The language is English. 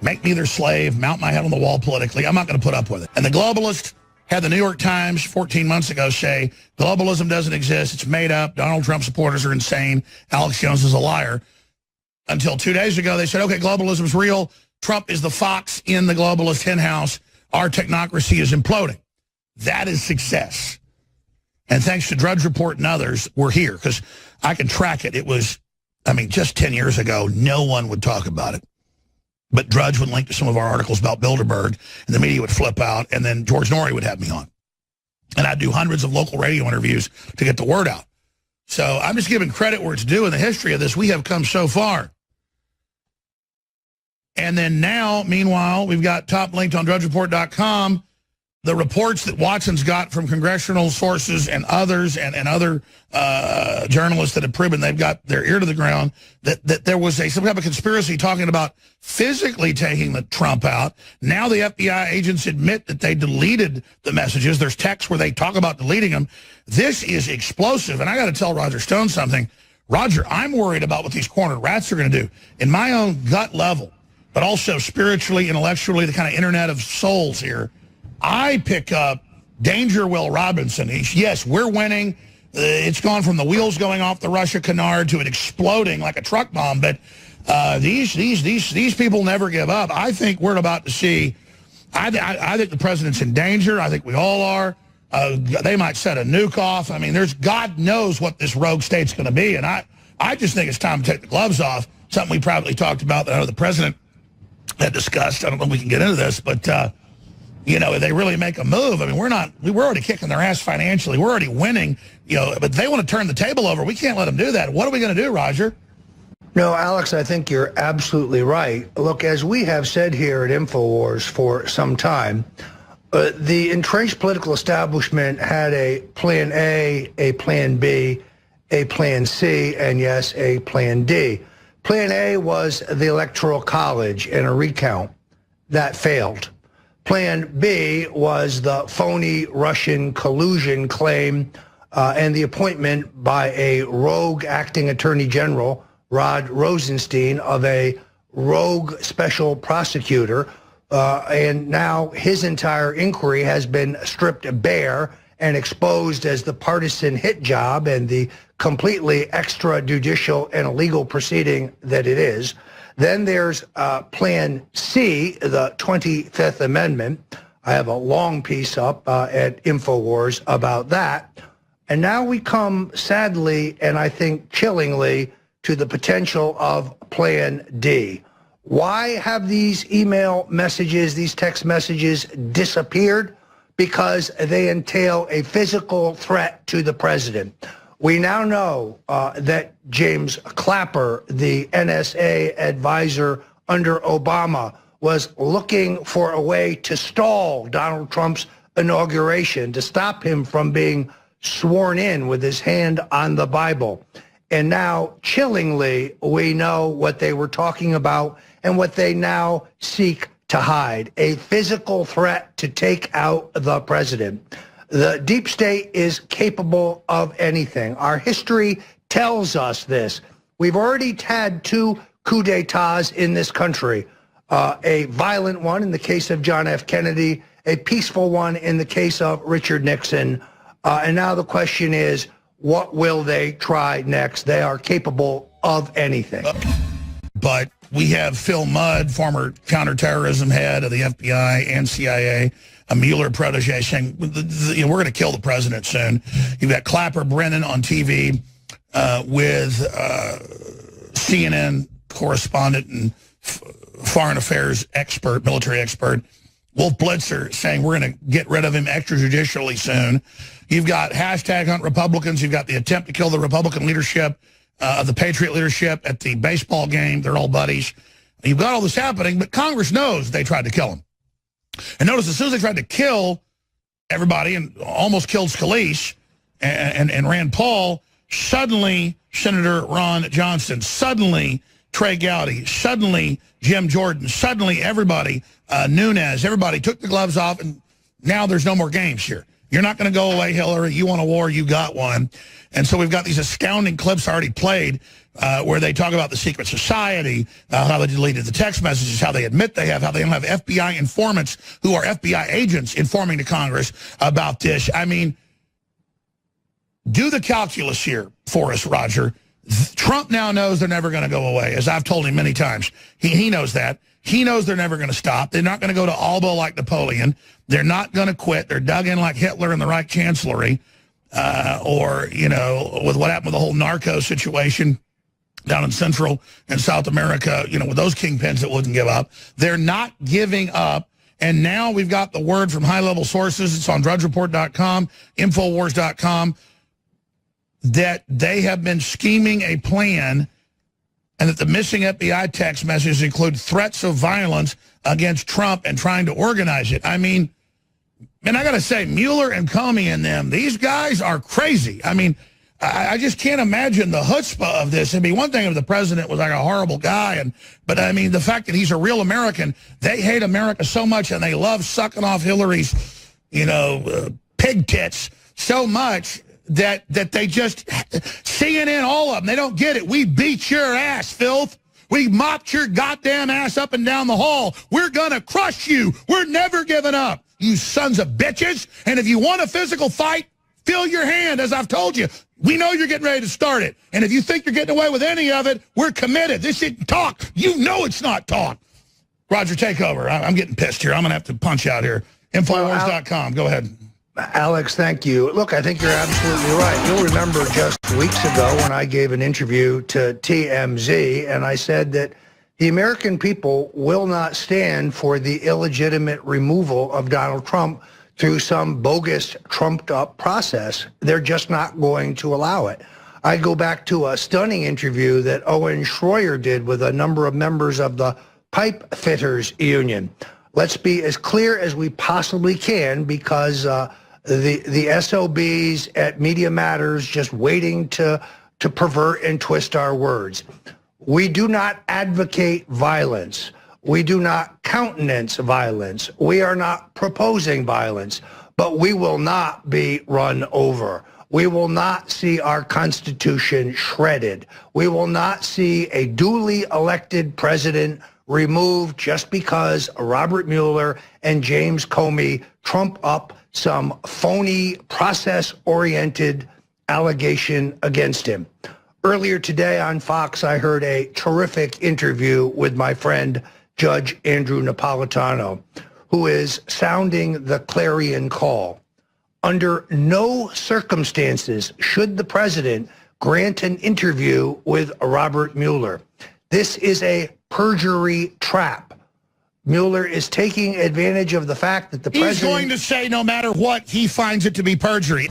make me their slave, mount my head on the wall politically. I'm not going to put up with it. And the globalists had the New York Times 14 months ago say, globalism doesn't exist, it's made up, Donald Trump supporters are insane, Alex Jones is a liar. Until 2 days ago, they said, okay, globalism's real, Trump is the fox in the globalist henhouse, our technocracy is imploding. That is success. And thanks to Drudge Report and others, we're here, because I can track it. It was, I mean, just 10 years ago, no one would talk about it. But Drudge would link to some of our articles about Bilderberg, and the media would flip out, and then George Norrie would have me on. And I'd do hundreds of local radio interviews to get the word out. So I'm just giving credit where it's due in the history of this. We have come so far. And then now, meanwhile, we've got top linked on drudgereport.com, the reports that Watson's got from congressional sources and others and other journalists that have proven they've got their ear to the ground, that there was some type of conspiracy talking about physically taking the Trump out. Now the FBI agents admit that they deleted the messages. There's texts where they talk about deleting them. This is explosive. And I got to tell Roger Stone something. Roger, I'm worried about what these cornered rats are going to do. In my own gut level, but also spiritually, intellectually, the kind of internet of souls here, I pick up Danger Will Robinson. Yes, we're winning. It's gone from the wheels going off the Russia canard to it exploding like a truck bomb. But these people never give up. I think we're about to see. I think the president's in danger. I think we all are. They might set a nuke off. I mean, God knows what this rogue state's going to be. And I just think it's time to take the gloves off. Something we privately talked about that I know the president had discussed. I don't know if we can get into this, but you know, if they really make a move, I mean, we're already kicking their ass financially. We're already winning, you know, but they want to turn the table over. We can't let them do that. What are we going to do, Roger? No, Alex, I think you're absolutely right. Look, as we have said here at InfoWars for some time, the entrenched political establishment had a plan A, plan B, a plan C, and yes, a plan D. Plan A was the Electoral College and a recount. That failed. Plan B was the phony Russian collusion claim and the appointment by a rogue acting attorney general, Rod Rosenstein, of a rogue special prosecutor. And now his entire inquiry has been stripped bare and exposed as the partisan hit job and the completely extrajudicial and illegal proceeding that it is. Then there's Plan C, the 25th Amendment. I have a long piece up at InfoWars about that. And now we come, sadly, and I think chillingly, to the potential of Plan D. Why have these email messages, these text messages disappeared? Because they entail a physical threat to the president. We now know that James Clapper, the NSA advisor under Obama, was looking for a way to stall Donald Trump's inauguration, to stop him from being sworn in with his hand on the Bible. And now, chillingly, we know what they were talking about and what they now seek to hide: a physical threat to take out the president. The deep state is capable of anything. Our history tells us this. We've already had 2 coups d'etats in this country, a violent one in the case of John F. Kennedy, a peaceful one in the case of Richard Nixon. And now the question is, what will they try next? They are capable of anything. But we have Phil Mudd, former counterterrorism head of the FBI and CIA, a Mueller protege, saying, we're going to kill the president soon. You've got Clapper Brennan on TV with CNN correspondent and foreign affairs expert, military expert, Wolf Blitzer, saying we're going to get rid of him extrajudicially soon. You've got hashtag Hunt Republicans. You've got the attempt to kill the Republican leadership, the Patriot leadership at the baseball game. They're all buddies. You've got all this happening, but Congress knows they tried to kill him. And notice, as soon as they tried to kill everybody and almost killed Scalise and Rand Paul, suddenly Senator Ron Johnson, suddenly Trey Gowdy, suddenly Jim Jordan, suddenly everybody, Nunes, everybody took the gloves off, and now there's no more games here. You're not going to go away, Hillary. You want a war, you got one. And so we've got these astounding clips already played where they talk about the secret society, how they deleted the text messages, how they admit they have, how they don't have FBI informants who are FBI agents informing the Congress about this. I mean, do the calculus here for us, Roger. Trump now knows they're never going to go away, as I've told him many times. He knows that. He knows they're never going to stop. They're not going to go to Alba like Napoleon. They're not going to quit. They're dug in like Hitler in the Reich Chancellery, or, you know, with what happened with the whole narco situation down in Central and South America, you know, with those kingpins that wouldn't give up. They're not giving up. And now we've got the word from high-level sources. It's on drudgereport.com, Infowars.com, that they have been scheming a plan and that the missing FBI text messages include threats of violence against Trump and trying to organize it. I mean, and I got to say, Mueller and Comey and them, these guys are crazy. I mean, I just can't imagine the chutzpah of this. It'd be one thing if the president was like a horrible guy, but I mean, the fact that he's a real American, they hate America so much and they love sucking off Hillary's, you know, pig tits so much that they just, CNN, all of them, they don't get it. We beat your ass, filth. We mopped your goddamn ass up and down the hall. We're going to crush you. We're never giving up, you sons of bitches. And if you want a physical fight, fill your hand, as I've told you. We know you're getting ready to start it. And if you think you're getting away with any of it, we're committed. This isn't talk. You know it's not talk. Roger, take over. I'm getting pissed here. I'm going to have to punch out here. Infowars.com. Go ahead. Alex, thank you. Look, I think you're absolutely right. You'll remember just weeks ago when I gave an interview to TMZ, and I said that the American people will not stand for the illegitimate removal of Donald Trump through some bogus, trumped-up process. They're just not going to allow it. I go back to a stunning interview that Owen Schroyer did with a number of members of the Pipe Fitters Union. Let's be as clear as we possibly can, because the SOBs at Media Matters just waiting to pervert and twist our words. We do not advocate violence. We do not countenance violence. We are not proposing violence, but we will not be run over. We will not see our Constitution shredded. We will not see a duly elected president removed just because Robert Mueller and James Comey trump up some phony, process-oriented allegation against him. Earlier today on Fox, I heard a terrific interview with my friend Judge Andrew Napolitano, who is sounding the clarion call. Under no circumstances should the president grant an interview with Robert Mueller. This is a perjury trap. Mueller is taking advantage of the fact that the president... He's going to say no matter what, he finds it to be perjury.